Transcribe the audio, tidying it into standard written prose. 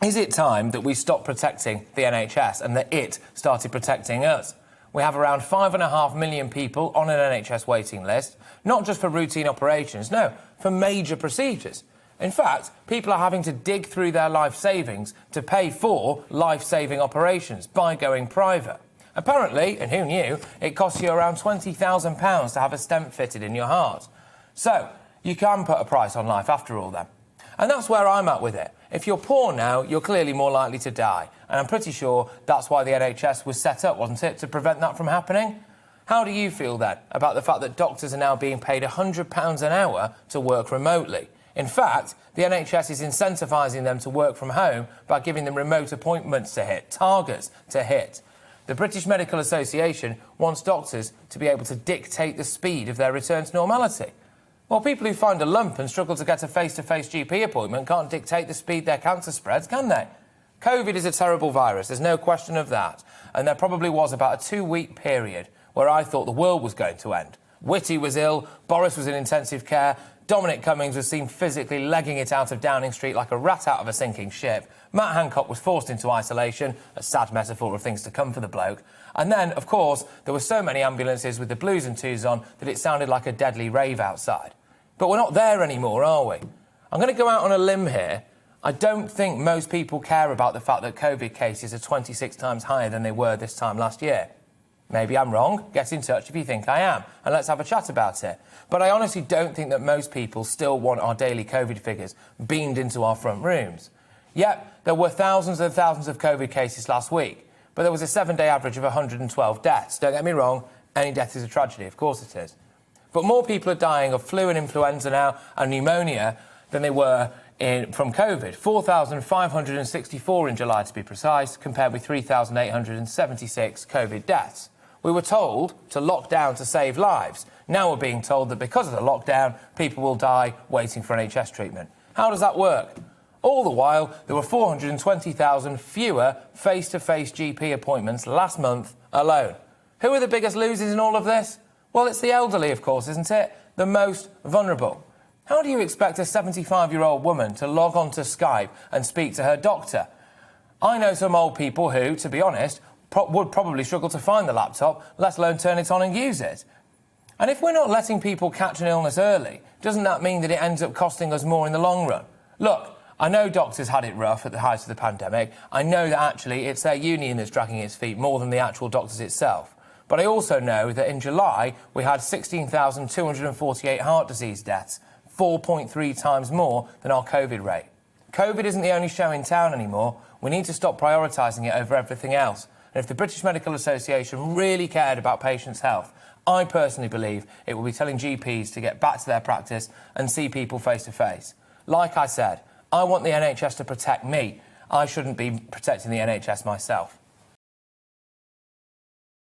Is it time that we stop protecting the NHS and that it started protecting us? We have around 5.5 million people on an NHS waiting list, not just for routine operations, no, for major procedures. In fact, people are having to dig through their life savings to pay for life-saving operations by going private. Apparently, and who knew, it costs you around £20,000 to have a stent fitted in your heart. So, you can put a price on life after all then. And that's where I'm at with it. If you're poor now, you're clearly more likely to die. And I'm pretty sure that's why the NHS was set up, wasn't it, to prevent that from happening? How do you feel then about the fact that doctors are now being paid £100 an hour to work remotely? In fact, the NHS is incentivising them to work from home by giving them remote appointments to hit, targets to hit. The British Medical Association wants doctors to be able to dictate the speed of their return to normality. Well, people who find a lump and struggle to get a face-to-face GP appointment can't dictate the speed their cancer spreads, can they? COVID is a terrible virus, there's no question of that. And there probably was about a 2-week period where I thought the world was going to end. Whitty was ill, Boris was in intensive care, Dominic Cummings was seen physically legging it out of Downing Street like a rat out of a sinking ship. Matt Hancock was forced into isolation, a sad metaphor of things to come for the bloke. And then, of course, there were so many ambulances with the blues and twos on that it sounded like a deadly rave outside. But we're not there anymore, are we? I'm going to go out on a limb here. I don't think most people care about the fact that COVID cases are 26 times higher than they were this time last year. Maybe I'm wrong. Get in touch if you think I am, and let's have a chat about it. But I honestly don't think that most people still want our daily COVID figures beamed into our front rooms. Yep, there were thousands and thousands of COVID cases last week, but there was a 7-day average of 112 deaths. Don't get me wrong, any death is a tragedy, of course it is. But more people are dying of flu and influenza now and pneumonia than they were from COVID. 4,564 in July, to be precise, compared with 3,876 COVID deaths. We were told to lock down to save lives. Now we're being told that because of the lockdown, people will die waiting for NHS treatment. How does that work? All the while, there were 420,000 fewer face-to-face GP appointments last month alone. Who are the biggest losers in all of this? Well, it's the elderly, of course, isn't it? The most vulnerable. How do you expect a 75-year-old woman to log on to Skype and speak to her doctor? I know some old people who, to be honest, would probably struggle to find the laptop, let alone turn it on and use it. And if we're not letting people catch an illness early, doesn't that mean that it ends up costing us more in the long run? Look, I know doctors had it rough at the height of the pandemic. I know that actually it's their union that's dragging its feet more than the actual doctors itself. But I also know that in July, we had 16,248 heart disease deaths, 4.3 times more than our COVID rate. COVID isn't the only show in town anymore. We need to stop prioritising it over everything else. And if the British Medical Association really cared about patients' health, I personally believe it will be telling GPs to get back to their practice and see people face to face. Like I said, I want the NHS to protect me. I shouldn't be protecting the NHS myself.